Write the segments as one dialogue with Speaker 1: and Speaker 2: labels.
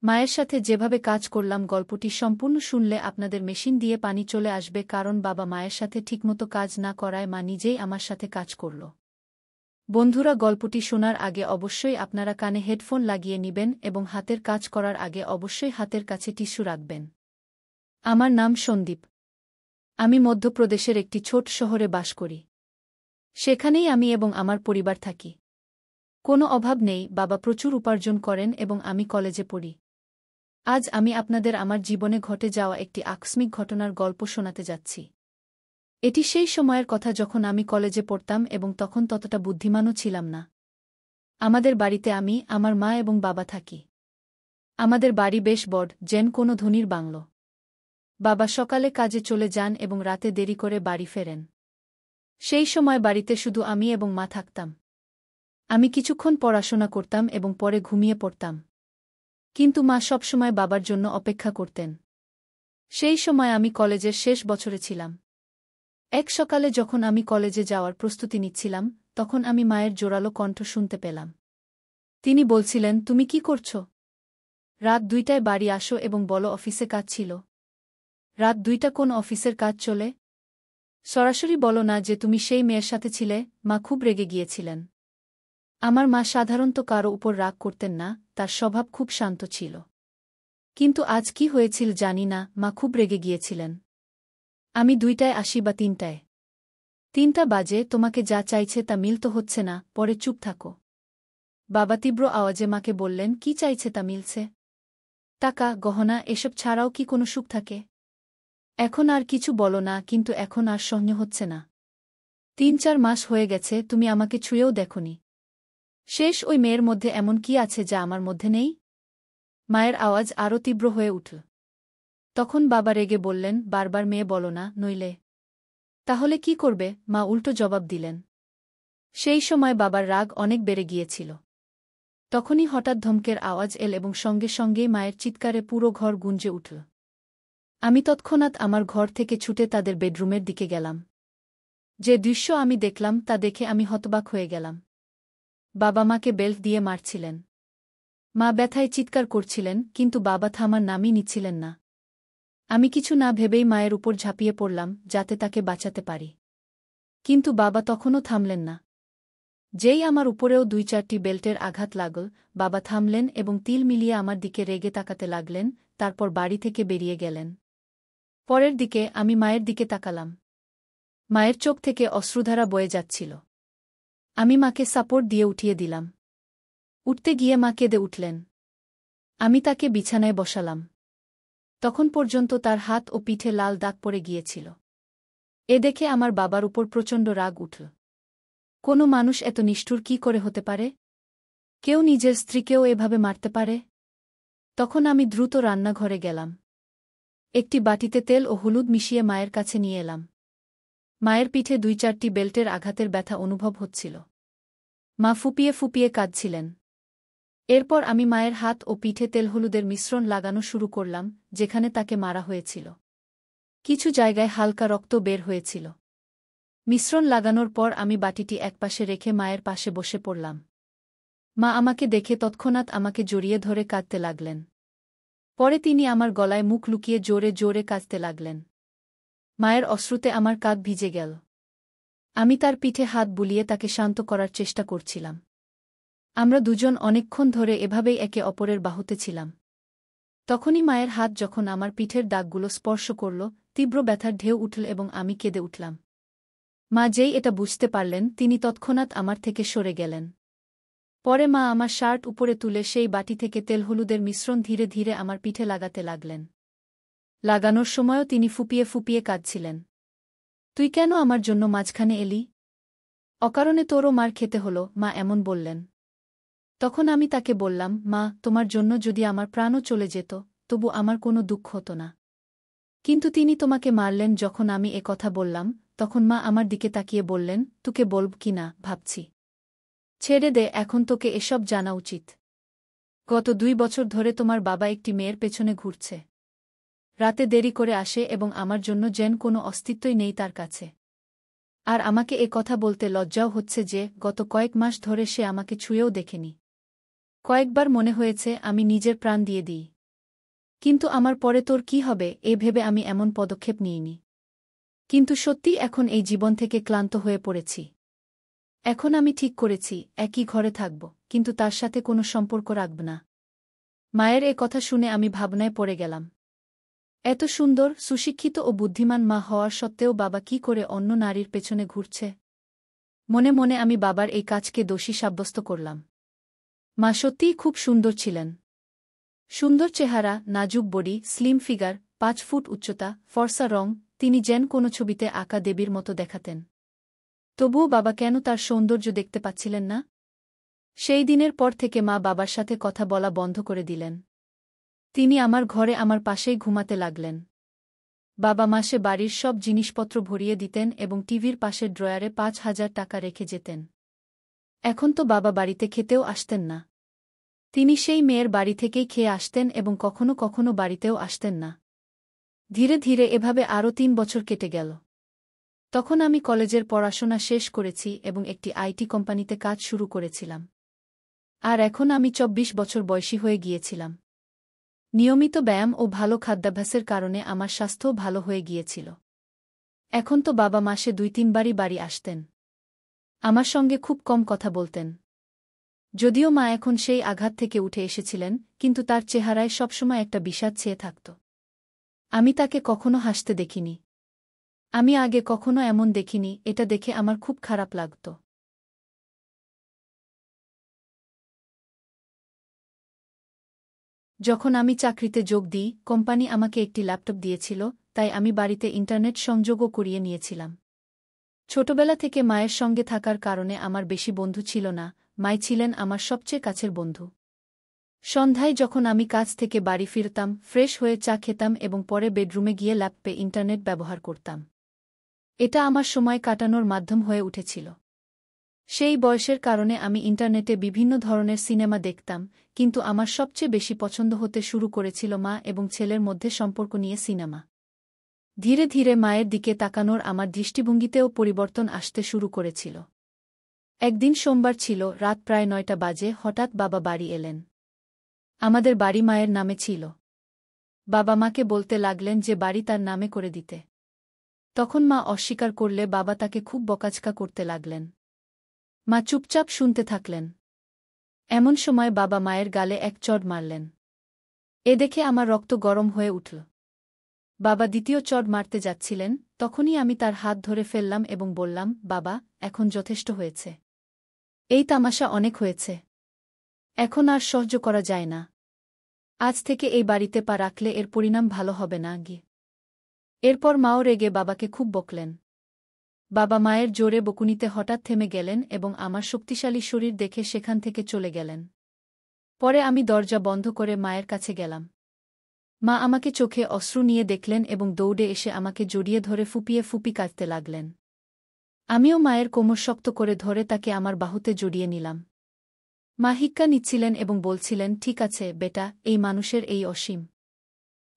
Speaker 1: মায়ের সাথে যেভাবে কাজ করলাম গল্পটি সম্পূর্ণ শুনলে আপনাদের মেশিন দিয়ে পানি চলে আসবে, কারণ বাবা মায়ের সাথে ঠিকমতো কাজ না করায় মা নিজেই আমার সাথে কাজ করল। বন্ধুরা, গল্পটি শোনার আগে অবশ্যই আপনারা কানে হেডফোন লাগিয়ে নিবেন এবং হাতের কাজ করার আগে অবশ্যই হাতের কাছে টিস্যু রাখবেন। আমার নাম সন্দীপ। আমি মধ্যপ্রদেশের একটি ছোট শহরে বাস করি। সেখানেই আমি এবং আমার পরিবার থাকি। কোনো অভাব নেই, বাবা প্রচুর উপার্জন করেন এবং আমি কলেজে পড়ি। আজ আমি আপনাদের আমার জীবনে ঘটে যাওয়া একটি আকস্মিক ঘটনার গল্প শোনাতে যাচ্ছি। এটি সেই সময়ের কথা যখন আমি কলেজে পড়তাম এবং তখন ততটা বুদ্ধিমানও ছিলাম না। আমাদের বাড়িতে আমি, আমার মা এবং বাবা থাকি। আমাদের বাড়ি বেশ বড়, যেন কোনো ধনীর বাংলো। বাবা সকালে কাজে চলে যান এবং রাতে দেরি করে বাড়ি ফেরেন। সেই সময় বাড়িতে শুধু আমি এবং মা থাকতাম। আমি কিছুক্ষণ পড়াশোনা করতাম এবং পরে ঘুমিয়ে পড়তাম। কিন্তু মা সবসময় বাবার জন্য অপেক্ষা করতেন। সেই সময় আমি কলেজের শেষ বছরে ছিলাম। এক সকালে যখন আমি কলেজে যাওয়ার প্রস্তুতি নিচ্ছিলাম, তখন আমি মায়ের জোরালো কণ্ঠ শুনতে পেলাম। তিনি বলছিলেন, তুমি কি করছ? রাত 2টায় বাড়ি আসো এবং বলো অফিসে কাজ ছিল। রাত 2টা কোন অফিসের কাজ চলে? সরাসরি বলো না যে তুমি সেই মেয়ের সাথে ছিলে। মা খুব রেগে গিয়েছিলেন। আমার মা সাধারণত কারো উপর রাগ করতেন না, তার স্বভাব খুব শান্ত ছিল। কিন্তু আজ কি হয়েছিল জানি না, মা খুব রেগে গিয়েছিলেন। আমি 2টায় আসি বা 3টায়? 3টা বাজে, তোমাকে যা চাইছে তা মিলতে হচ্ছে না, পরে চুপ থাকো। বাবা তীব্র আওয়াজে মাকে বললেন, কি চাইছে তা মিলছে? টাকা, গহনা, এসব ছাড়াও কি কোনো সুখ থাকে? এখন আর কিছু বলো না, কিন্তু এখন আর সহ্য হচ্ছে না। 3-4 মাস হয়ে গেছে, তুমি আমাকে ছুঁয়েও দেখোনি। শেষ ওই মেয়ের মধ্যে এমন কি আছে যা আমার মধ্যে নেই? মায়ের আওয়াজ আরও তীব্র হয়ে উঠল। তখন বাবা রেগে বললেন, বারবার মেয়ে বলো না, নইলে। তাহলে কি করবে? মা উল্টো জবাব দিলেন। সেই সময় বাবার রাগ অনেক বেড়ে গিয়েছিল। তখনই হঠাৎ ধমকের আওয়াজ এল এবং সঙ্গে সঙ্গেই মায়ের চিৎকারে পুরো ঘর গুঞ্জে উঠল। আমি তৎক্ষণাৎ আমার ঘর থেকে ছুটে তাদের বেডরুমের দিকে গেলাম। যে দৃশ্য আমি দেখলাম তা দেখে আমি হতবাক হয়ে গেলাম। বাবা মাকে বেল্ট দিয়ে মারছিলেন। মা ব্যথায় চিৎকার করছিলেন, কিন্তু বাবা থামার নামই নিচ্ছিলেন না। আমি কিছু না ভেবেই মায়ের উপর ঝাঁপিয়ে পড়লাম, যাতে তাকে বাঁচাতে পারি। কিন্তু বাবা তখনও থামলেন না। যেই আমার উপরেও 2-4টি বেল্টের আঘাত লাগল, বাবা থামলেন এবং তিল মিলিয়ে আমার দিকে রেগে তাকাতে লাগলেন, তারপর বাড়ি থেকে বেরিয়ে গেলেন। পরের দিকে আমি মায়ের দিকে তাকালাম। মায়ের চোখ থেকে অশ্রুধারা বয়ে যাচ্ছিল। আমি মাকে সাপোর্ট দিয়ে উঠিয়ে দিলাম। উঠতে গিয়ে মা কেঁদে উঠলেন। আমি তাকে বিছানায় বসালাম। তখন পর্যন্ত তার হাত ও পিঠে লাল দাগ পড়ে গিয়েছিল। এ দেখে আমার বাবার উপর প্রচণ্ড রাগ উঠল। কোনো মানুষ এত নিষ্ঠুর কি করে হতে পারে? কেউ নিজের স্ত্রীকেও এভাবে মারতে পারে? তখন আমি দ্রুত রান্নাঘরে গেলাম। একটি বাটিতে তেল ও হলুদ মিশিয়ে মায়ের কাছে নিয়ে এলাম। মায়ের পিঠে 2-4টি বেল্টের আঘাতের ব্যথা অনুভব হচ্ছিল। মা ফুপিয়ে ফুপিয়ে কাঁদছিলেন। এরপর আমি মায়ের হাত ও পিঠে তেল হলুদের মিশ্রণ লাগানো শুরু করলাম, যেখানে তাকে মারা হয়েছিল। কিছু জায়গায় হালকা রক্ত বের হয়েছিল। মিশ্রণ লাগানোর পর আমি বাটিটি একপাশে রেখে মায়ের পাশে বসে পড়লাম। মা আমাকে দেখে তৎক্ষণাৎ আমাকে জড়িয়ে ধরে কাঁদতে লাগলেন। পরে তিনি আমার গলায় মুখ লুকিয়ে জোরে জোরে কাঁদতে লাগলেন। মায়ের অশ্রুতে আমার কাঁধ ভিজে গেল। আমি তার পিঠে হাত বুলিয়ে তাকে শান্ত করার চেষ্টা করছিলাম। আমরা দুজন অনেকক্ষণ ধরে এভাবেই একে অপরের বাহুতে ছিলাম। তখনই মায়ের হাত যখন আমার পিঠের দাগগুলো স্পর্শ করল, তীব্র ব্যথার ঢেউ উঠল এবং আমি কেঁদে উঠলাম। মা যেই এটা বুঝতে পারলেন, তিনি তৎক্ষণাৎ আমার থেকে সরে গেলেন। পরে মা আমার শার্ট উপরে তুলে সেই বাটি থেকে তেল হলুদের মিশ্রণ ধীরে ধীরে আমার পিঠে লাগাতে লাগলেন। লাগানোর সময়ও তিনি ফুপিয়ে ফুপিয়ে কাঁদছিলেন। তুই কেন আমার জন্য মাঝখানে এলি? অকারণে তোরও মার খেতে হলো, মা এমন বললেন। তখন আমি তাকে বললাম, মা, তোমার জন্য যদি আমার প্রাণও চলে যেত, তবু আমার কোনো দুঃখ হতো না। কিন্তু তিনি তোমাকে মারলেন। যখন আমি এ কথা বললাম, তখন মা আমার দিকে তাকিয়ে বললেন, তোকে বলব কি না ভাবছি। ছেড়ে দে, এখন তোকে এসব জানা উচিত। গত 2 বছর ধরে তোমার বাবা একটি মেয়ের পেছনে ঘুরছে। রাতে দেরি করে আসে এবং আমার জন্য যেন কোনো অস্তিত্বই নেই তার কাছে। আর আমাকে এ কথা বলতে লজ্জাও হচ্ছে যে গত কয়েক মাস ধরে সে আমাকে ছুঁয়েও দেখেনি। কয়েকবার মনে হয়েছে আমি নিজের প্রাণ দিয়ে দিই। কিন্তু আমার পরে তোর কি হবে এ ভেবে আমি এমন পদক্ষেপ নিইনি। কিন্তু সত্যি এখন এই জীবন থেকে ক্লান্ত হয়ে পড়েছি। এখন আমি ঠিক করেছি একই ঘরে থাকব, কিন্তু তার সাথে কোনো সম্পর্ক রাখব না। মায়ের এ কথা শুনে আমি ভাবনায় পড়ে গেলাম। এত সুন্দর, সুশিক্ষিত ও বুদ্ধিমান মা হওয়ার সত্ত্বেও বাবা কি করে অন্য নারীর পেছনে ঘুরছে। মনে মনে আমি বাবার এই কাজকে দোষী সাব্যস্ত করলাম। মা সত্যিই খুব সুন্দর ছিলেন। সুন্দর চেহারা, নাজুক বডি, স্লিম ফিগার, 5 ফুট উচ্চতা, ফর্সা রং, তিনি যেন কোনো ছবিতে আঁকা দেবীর মতো দেখাতেন। তবুও বাবা কেন তার সৌন্দর্য দেখতে পাচ্ছিলেন না? সেই দিনের পর থেকে মা বাবার সাথে কথা বলা বন্ধ করে দিলেন। তিনি আমার ঘরে আমার পাশেই ঘুমাতে লাগলেন। বাবা মাসে বাড়ির সব জিনিসপত্র ভরিয়ে দিতেন এবং টিভির পাশের ড্রয়ারে 5,000 টাকা রেখে যেতেন। এখন তো বাবা বাড়িতে খেতেও আসতেন না। তিনি সেই মেয়ের বাড়ি থেকেই খেয়ে আসতেন এবং কখনো কখনো বাড়িতেও আসতেন না। ধীরে ধীরে এভাবে আরও 3 বছর কেটে গেল। তখন আমি কলেজের পড়াশোনা শেষ করেছি এবং একটি আইটি কোম্পানিতে কাজ শুরু করেছিলাম। আর এখন আমি 24 বছর বয়সী হয়ে গিয়েছিলাম। নিয়মিত ব্যায়াম ও ভালো খাদ্যাভ্যাসের কারণে আমার স্বাস্থ্যও ভালো হয়ে গিয়েছিল। এখন তো বাবা মাসে 2-3 বারই বাড়ি আসতেন। আমার সঙ্গে খুব কম কথা বলতেন। যদিও মা এখন সেই আঘাত থেকে উঠে এসেছিলেন, কিন্তু তার চেহারায় সবসময় একটা বিষাদ ছেয়ে থাকত। আমি তাকে কখনো হাসতে দেখিনি। আমি আগে কখনো এমন দেখিনি, এটা দেখে আমার খুব খারাপ লাগত। যখন আমি চাকরিতে যোগ দিই, কোম্পানি আমাকে একটি ল্যাপটপ দিয়েছিল, তাই আমি বাড়িতে ইন্টারনেট সংযোগও করিয়ে নিয়েছিলাম। ছোটবেলা থেকে মায়ের সঙ্গে থাকার কারণে আমার বেশি বন্ধু ছিল না, মাই ছিলেন আমার সবচেয়ে কাছের বন্ধু। সন্ধ্যায় যখন আমি কাজ থেকে বাড়ি ফিরতাম, ফ্রেশ হয়ে চা খেতাম এবং পরে বেডরুমে গিয়ে ল্যাপটপে ইন্টারনেট ব্যবহার করতাম। এটা আমার সময় কাটানোর মাধ্যম হয়ে উঠেছিল। সেই বয়সের কারণে আমি ইন্টারনেটে বিভিন্ন ধরনের সিনেমা দেখতাম, কিন্তু আমার সবচেয়ে বেশি পছন্দ হতে শুরু করেছিল মা এবং ছেলের মধ্যে সম্পর্ক নিয়ে সিনেমা। ধীরে ধীরে মায়ের দিকে তাকানোর আমার দৃষ্টিভঙ্গিতেও পরিবর্তন আসতে শুরু করেছিল। একদিন সোমবার ছিল, রাত প্রায় 9টা বাজে, হঠাৎ বাবা বাড়ি এলেন। আমাদের বাড়ি মায়ের নামে ছিল। বাবা মাকে বলতে লাগলেন যে বাড়ি তার নামে করে দিতে। তখন মা অস্বীকার করলে বাবা তাকে খুব বকাঝকা করতে লাগলেন। মা চুপচাপ শুনতে থাকলেন। এমন সময় বাবা মায়ের গালে এক চড় মারলেন। এ দেখে আমার রক্ত গরম হয়ে উঠল। বাবা দ্বিতীয় চড় মারতে যাচ্ছিলেন, তখনই আমি তার হাত ধরে ফেললাম এবং বললাম, বাবা, এখন যথেষ্ট হয়েছে। এই তামাশা অনেক হয়েছে। এখন আর সহ্য করা যায় না। আজ থেকে এই বাড়িতে পা রাখলে এর পরিণাম ভালো হবে না গি। এরপর মাও রেগে বাবাকে খুব বকলেন। বাবা মায়ের জোরে বকুনিতে হঠাৎ থেমে গেলেন এবং আমার শক্তিশালী শরীর দেখে সেখান থেকে চলে গেলেন। পরে আমি দরজা বন্ধ করে মায়ের কাছে গেলাম। মা আমাকে চোখে অশ্রু নিয়ে দেখলেন এবং দৌড়ে এসে আমাকে জড়িয়ে ধরে ফুপিয়ে ফুপি কাঁদতে লাগলেন। আমিও মায়ের কোমর শক্ত করে ধরে তাকে আমার বাহুতে জড়িয়ে নিলাম। মা হিক্কা নিচ্ছিলেন এবং বলছিলেন, ঠিক আছে বেটা, এই মানুষের এই অসীম।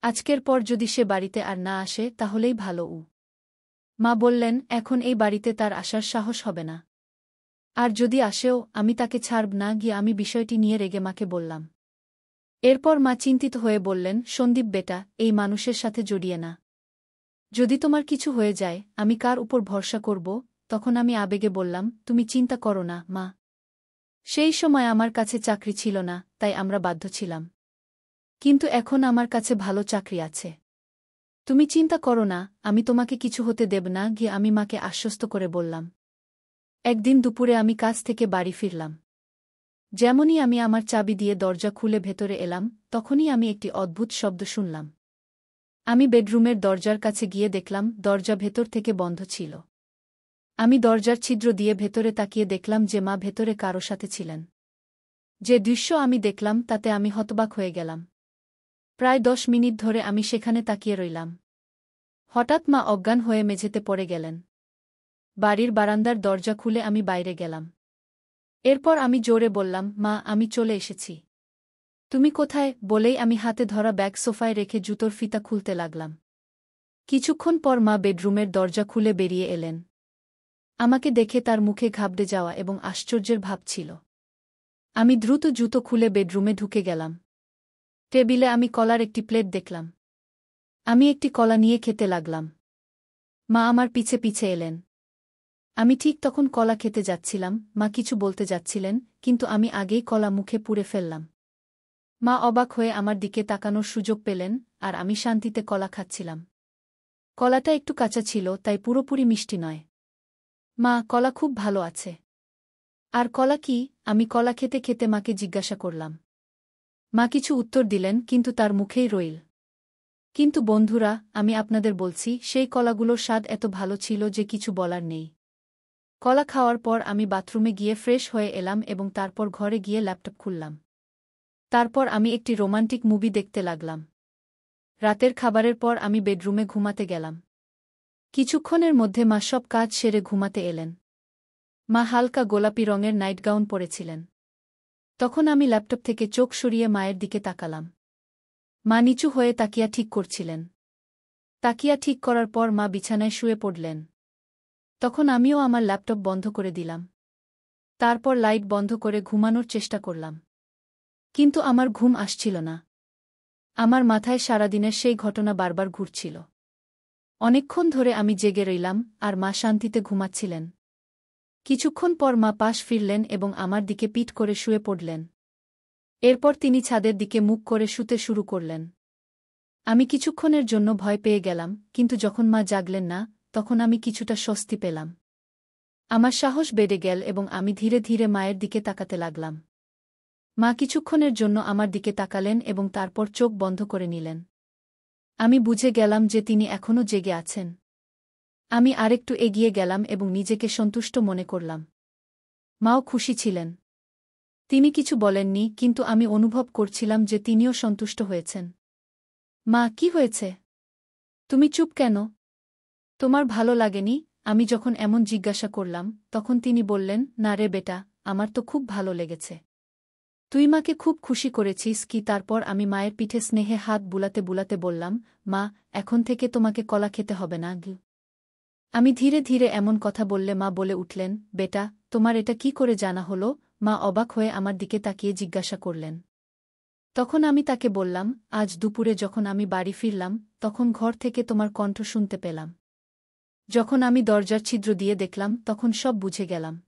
Speaker 1: আজকের পর যদি সে বাড়িতে আর না আসে তাহলেই ভালো। মা বললেন, এখন এই বাড়িতে তার আসার সাহস হবে না। আর যদি আসেও, আমি তাকে ছাড়ব না গিয়ে আমি বিষয়টি নিয়ে রেগে মাকে বললাম। এরপর মা চিন্তিত হয়ে বললেন, সন্দীপ বেটা, এই মানুষের সাথে জড়িয়ে না। যদি তোমার কিছু হয়ে যায়, আমি কার উপর ভরসা করব? তখন আমি আবেগে বললাম, তুমি চিন্তা করো না মা। সেই সময় আমার কাছে চাকরি ছিল না, তাই আমরা বাধ্য ছিলাম। কিন্তু এখন আমার কাছে ভালো চাকরি আছে। তুমি চিন্তা করো না, আমি তোমাকে কিছু হতে দেব না গিয়ে আমি মাকে আশ্বস্ত করে বললাম। একদিন দুপুরে আমি কাজ থেকে বাড়ি ফিরলাম। যেমনই আমি আমার চাবি দিয়ে দরজা খুলে ভেতরে এলাম, তখনই আমি একটি অদ্ভুত শব্দ শুনলাম। আমি বেডরুমের দরজার কাছে গিয়ে দেখলাম দরজা ভেতর থেকে বন্ধ ছিল। আমি দরজার ছিদ্র দিয়ে ভেতরে তাকিয়ে দেখলাম যে মা ভেতরে কারো সাথে ছিলেন। যে দৃশ্য আমি দেখলাম তাতে আমি হতবাক হয়ে গেলাম। প্রায় 10 মিনিট ধরে আমি সেখানে তাকিয়ে রইলাম। হঠাৎ মা অজ্ঞান হয়ে মেঝেতে পড়ে গেলেন। বাড়ির বারান্দার দরজা খুলে আমি বাইরে গেলাম। এরপর আমি জোরে বললাম, মা, আমি চলে এসেছি। তুমি কোথায়? বলেই আমি হাতে ধরা ব্যাগ সোফায় রেখে জুতোর ফিতা খুলতে লাগলাম। কিছুক্ষণ পর মা বেডরুমের দরজা খুলে বেরিয়ে এলেন। আমাকে দেখে তার মুখে ঘাবড়ে যাওয়া এবং আশ্চর্যের ভাব ছিল। আমি দ্রুত জুতো খুলে বেডরুমে ঢুকে গেলাম। টেবিলে আমি কলার একটি প্লেট দেখলাম। আমি একটি কলা নিয়ে খেতে লাগলাম। মা আমার পিছে পিছে এলেন। আমি ঠিক তখন কলা খেতে যাচ্ছিলাম, মা কিছু বলতে যাচ্ছিলেন, কিন্তু আমি আগেই কলা মুখে পুরে ফেললাম। মা অবাক হয়ে আমার দিকে তাকানোর সুযোগ পেলেন, আর আমি শান্তিতে কলা খাচ্ছিলাম। কলাটা একটু কাঁচা ছিল, তাই পুরোপুরি মিষ্টি নয়। মা, কলা খুব ভালো আছে। আর কলা কি? আমি কলা খেতে খেতে মাকে জিজ্ঞাসা করলাম। মা কিছু উত্তর দিলেন, কিন্তু তার মুখেই রইল। কিন্তু বন্ধুরা, আমি আপনাদের বলছি, সেই কলাগুলোর স্বাদ এত ভালো ছিল যে কিছু বলার নেই। কলা খাওয়ার পর আমি বাথরুমে গিয়ে ফ্রেশ হয়ে এলাম এবং তারপর ঘরে গিয়ে ল্যাপটপ খুললাম। তারপর আমি একটি রোমান্টিক মুভি দেখতে লাগলাম। রাতের খাবারের পর আমি বেডরুমে ঘুমাতে গেলাম। কিছুক্ষণের মধ্যে মা সব কাজ সেরে ঘুমাতে এলেন। মা হালকা গোলাপি রঙের নাইট গাউন পরেছিলেন। তখন আমি ল্যাপটপ থেকে চোখ সরিয়ে মায়ের দিকে তাকালাম। মা নিচু হয়ে তাকিয়া ঠিক করছিলেন। তাকিয়া ঠিক করার পর মা বিছানায় শুয়ে পড়লেন। তখন আমিও আমার ল্যাপটপ বন্ধ করে দিলাম। তারপর লাইট বন্ধ করে ঘুমানোর চেষ্টা করলাম। কিন্তু আমার ঘুম আসছিল না। আমার মাথায় সারাদিনের সেই ঘটনা বারবার ঘুরছিল। অনেকক্ষণ ধরে আমি জেগে রইলাম, আর মা শান্তিতে ঘুমাচ্ছিলেন। কিছুক্ষণ পর মা পাশ ফিরলেন এবং আমার দিকে পিঠ করে শুয়ে পড়লেন। এরপর তিনি ছাদের দিকে মুখ করে শুতে শুরু করলেন। আমি কিছুক্ষণের জন্য ভয় পেয়ে গেলাম, কিন্তু যখন মা জাগলেন না, তখন আমি কিছুটা স্বস্তি পেলাম। আমার সাহস বেড়ে গেল এবং আমি ধীরে ধীরে মায়ের দিকে তাকাতে লাগলাম। মা কিছুক্ষণের জন্য আমার দিকে তাকালেন এবং তারপর চোখ বন্ধ করে নিলেন। আমি বুঝে গেলাম যে তিনি এখনও জেগে আছেন। আমি আরেকটু এগিয়ে গেলাম এবং নিজেকে সন্তুষ্ট মনে করলাম। মাও খুশি ছিলেন। তিনি কিছু বলেননি, কিন্তু আমি অনুভব করছিলাম যে তিনিও সন্তুষ্ট হয়েছেন। মা, কি হয়েছে? তুমি চুপ কেন? তোমার ভালো লাগেনি? আমি যখন এমন জিজ্ঞাসা করলাম, তখন তিনি বললেন, না রে বেটা, আমার তো খুব ভালো লেগেছে। তুই মাকে খুব খুশি করেছিস কি? তারপর আমি মায়ের পিঠে স্নেহে হাত বুলাতে বুলাতে বললাম, মা, এখন থেকে তোমাকে কলা খেতে হবে না। আমি ধীরে ধীরে এমন কথা বললে মা বলে উঠলেন, বেটা, তোমার এটা কি করে জানা হলো? মা অবাক হয়ে আমার দিকে তাকিয়ে জিজ্ঞাসা করলেন। তখন আমি তাকে বললাম, আজ দুপুরে যখন আমি বাড়ি ফিরলাম, তখন ঘর থেকে তোমার কণ্ঠ শুনতে পেলাম। যখন আমি দরজার ছিদ্র দিয়ে দেখলাম, তখন সব বুঝে গেলাম।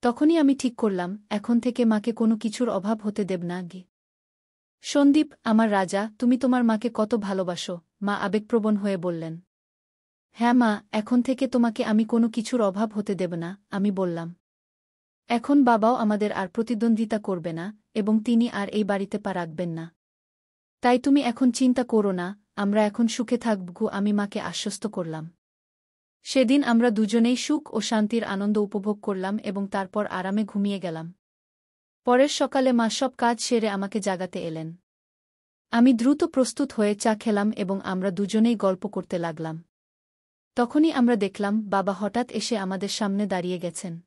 Speaker 1: তখনই আমি ঠিক করলাম, এখন থেকে মাকে কোনো কিছুর অভাব হতে দেব না। সন্দীপ, আমার রাজা, তুমি তোমার মাকে কত ভালোবাসো, মা আবেগপ্রবণ হয়ে বললেন। হ্যাঁ মা, এখন থেকে তোমাকে আমি কোনো কিছুর অভাব হতে দেব না, আমি বললাম। এখন বাবাও আমাদের আর প্রতিদ্বন্দ্বিতা করবে না, এবং তিনি আর এই বাড়িতে পা রাখবেন না। তাই তুমি এখন চিন্তা করো না, আমরা এখন সুখে থাকব, আমি মাকে আশ্বস্ত করলাম। সেদিন আমরা দুজনেই সুখ ও শান্তির আনন্দ উপভোগ করলাম এবং তারপর আরামে ঘুমিয়ে গেলাম। পরের সকালে মা সব কাজ সেরে আমাকে জাগাতে এলেন। আমি দ্রুত প্রস্তুত হয়ে চা খেলাম এবং আমরা দুজনেই গল্প করতে লাগলাম। তখনই আমরা দেখলাম, বাবা হঠাৎ এসে আমাদের সামনে দাঁড়িয়ে গেছেন।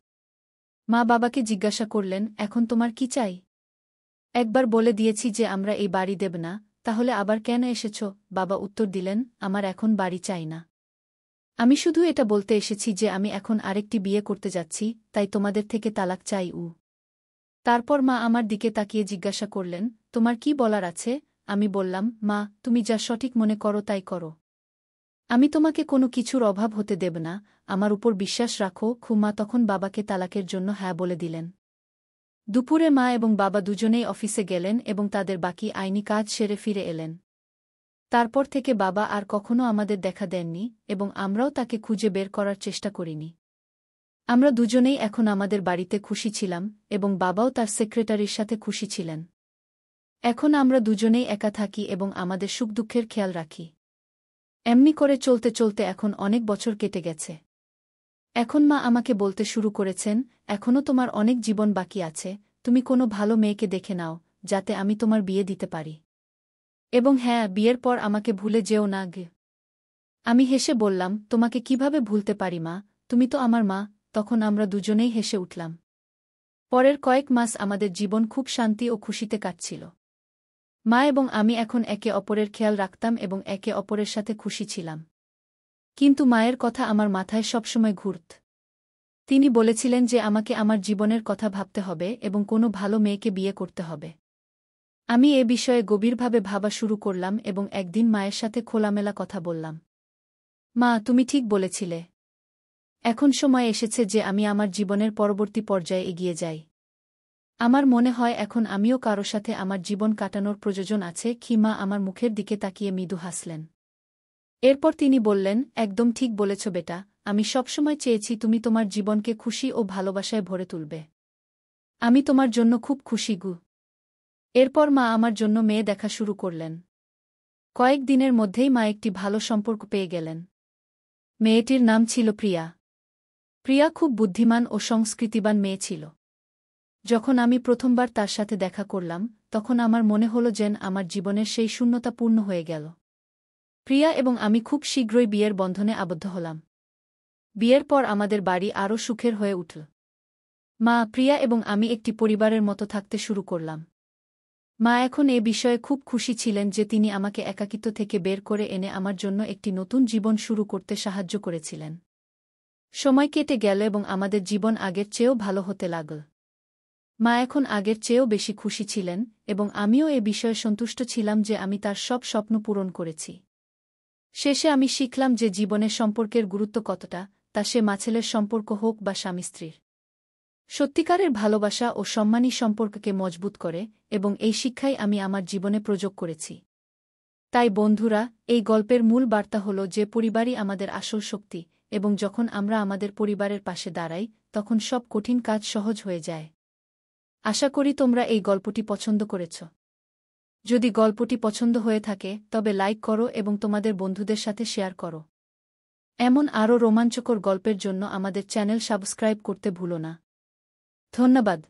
Speaker 1: মা বাবাকে জিজ্ঞাসা করলেন, এখন তোমার কি চাই? একবার বলে দিয়েছি যে আমরা এই বাড়ি দেব না, তাহলে আবার কেন এসেছ? বাবা উত্তর দিলেন, আমার এখন বাড়ি চাই না। আমি শুধু এটা বলতে এসেছি যে আমি এখন আরেকটি বিয়ে করতে যাচ্ছি, তাই তোমাদের থেকে তালাক চাই। তারপর মা আমার দিকে তাকিয়ে জিজ্ঞাসা করলেন, তোমার কি বলার আছে? আমি বললাম, মা, তুমি যা সঠিক মনে করো তাই করো। আমি তোমাকে কোনো কিছুর অভাব হতে দেব না, আমার উপর বিশ্বাস রাখো। মা তখন বাবাকে তালাকের জন্য হ্যাঁ বলে দিলেন। দুপুরে মা এবং বাবা দুজনেই অফিসে গেলেন এবং তাদের বাকি আইনি কাজ সেরে ফিরে এলেন। তারপর থেকে বাবা আর কখনো আমাদের দেখা দেননি এবং আমরাও তাকে খুঁজে বের করার চেষ্টা করিনি। আমরা দুজনেই এখন আমাদের বাড়িতে খুশি ছিলাম এবং বাবাও তার সেক্রেটারির সাথে খুশি ছিলেন। এখন আমরা দুজনেই একা থাকি এবং আমাদের সুখ দুঃখের খেয়াল রাখি। এমনি করে চলতে চলতে এখন অনেক বছর কেটে গেছে। এখন মা আমাকে বলতে শুরু করেছেন, এখনও তোমার অনেক জীবন বাকি আছে, তুমি কোনো ভালো মেয়েকে দেখে নাও, যাতে আমি তোমার বিয়ে দিতে পারি। এবং হ্যাঁ, বিয়ের পর আমাকে ভুলে যেও না। আমি হেসে বললাম, তোমাকে কিভাবে ভুলতে পারি মা, তুমি তো আমার মা। তখন আমরা দুজনেই হেসে উঠলাম। পরের কয়েক মাস আমাদের জীবন খুব শান্তি ও খুশিতে কাটছিল। মা এবং আমি এখন একে অপরের খেয়াল রাখতাম এবং একে অপরের সাথে খুশি ছিলাম। কিন্তু মায়ের কথা আমার মাথায় সবসময় ঘুরত। তিনি বলেছিলেন যে আমাকে আমার জীবনের কথা ভাবতে হবে এবং কোনো ভালো মেয়েকে বিয়ে করতে হবে। আমি এ বিষয়ে গভীরভাবে ভাবা শুরু করলাম এবং একদিন মায়ের সাথে খোলামেলা কথা বললাম। মা, তুমি ঠিক বলেছিলে। এখন সময় এসেছে যে আমি আমার জীবনের পরবর্তী পর্যায়ে এগিয়ে যাই। আমার মনে হয় এখন আমিও কারো সাথে আমার জীবন কাটানোর প্রয়োজন আছে। মা আমার মুখের দিকে তাকিয়ে মৃদু হাসলেন। এরপর তিনি বললেন, একদম ঠিক বলেছ বেটা, আমি সবসময় চেয়েছি তুমি তোমার জীবনকে খুশি ও ভালোবাসায় ভরে তুলবে। আমি তোমার জন্য খুব খুশি গু। এরপর মা আমার জন্য মেয়ে দেখা শুরু করলেন। কয়েক দিনের মধ্যেই মা একটি ভালো সম্পর্ক পেয়ে গেলেন। মেয়েটির নাম ছিল প্রিয়া। প্রিয়া খুব বুদ্ধিমান ও সংস্কৃতিবান মেয়ে ছিল। যখন আমি প্রথমবার তার সাথে দেখা করলাম, তখন আমার মনে হল যেন আমার জীবনের সেই শূন্যতা পূর্ণ হয়ে গেল। প্রিয়া এবং আমি খুব শীঘ্রই বিয়ের বন্ধনে আবদ্ধ হলাম। বিয়ের পর আমাদের বাড়ি আরও সুখের হয়ে উঠল। মা, প্রিয়া এবং আমি একটি পরিবারের মতো থাকতে শুরু করলাম। মা এখন এ বিষয়ে খুব খুশি ছিলেন যে তিনি আমাকে একাকিত্ব থেকে বের করে এনে আমার জন্য একটি নতুন জীবন শুরু করতে সাহায্য করেছিলেন। সময় কেটে গেল এবং আমাদের জীবন আগের চেয়েও ভালো হতে লাগল। মা এখন আগের চেয়েও বেশি খুশি ছিলেন এবং আমিও এ বিষয়ে সন্তুষ্ট ছিলাম যে আমি তার সব স্বপ্ন পূরণ করেছি। শেষে আমি শিখলাম যে জীবনের সম্পর্কের গুরুত্ব কতটা, তা সে মা-ছেলের সম্পর্ক হোক বা স্বামী-স্ত্রীর। সত্যিকারের ভালোবাসা ও সম্মানী সম্পর্ককে মজবুত করে এবং এই শিক্ষাই আমি আমার জীবনে প্রয়োগ করেছি। তাই বন্ধুরা, এই গল্পের মূল বার্তা হল যে পরিবারই আমাদের আসল শক্তি এবং যখন আমরা আমাদের পরিবারের পাশে দাঁড়াই, তখন সব কঠিন কাজ সহজ হয়ে যায়। আশা করি তোমরা এই গল্পটি পছন্দ করেছ। যদি গল্পটি পছন্দ হয়ে থাকে তবে লাইক করো এবং তোমাদের বন্ধুদের সাথে শেয়ার করো। এমন আরও রোমাঞ্চকর গল্পের জন্য আমাদের চ্যানেল সাবস্ক্রাইব করতে ভুলো না। ধন্যবাদ।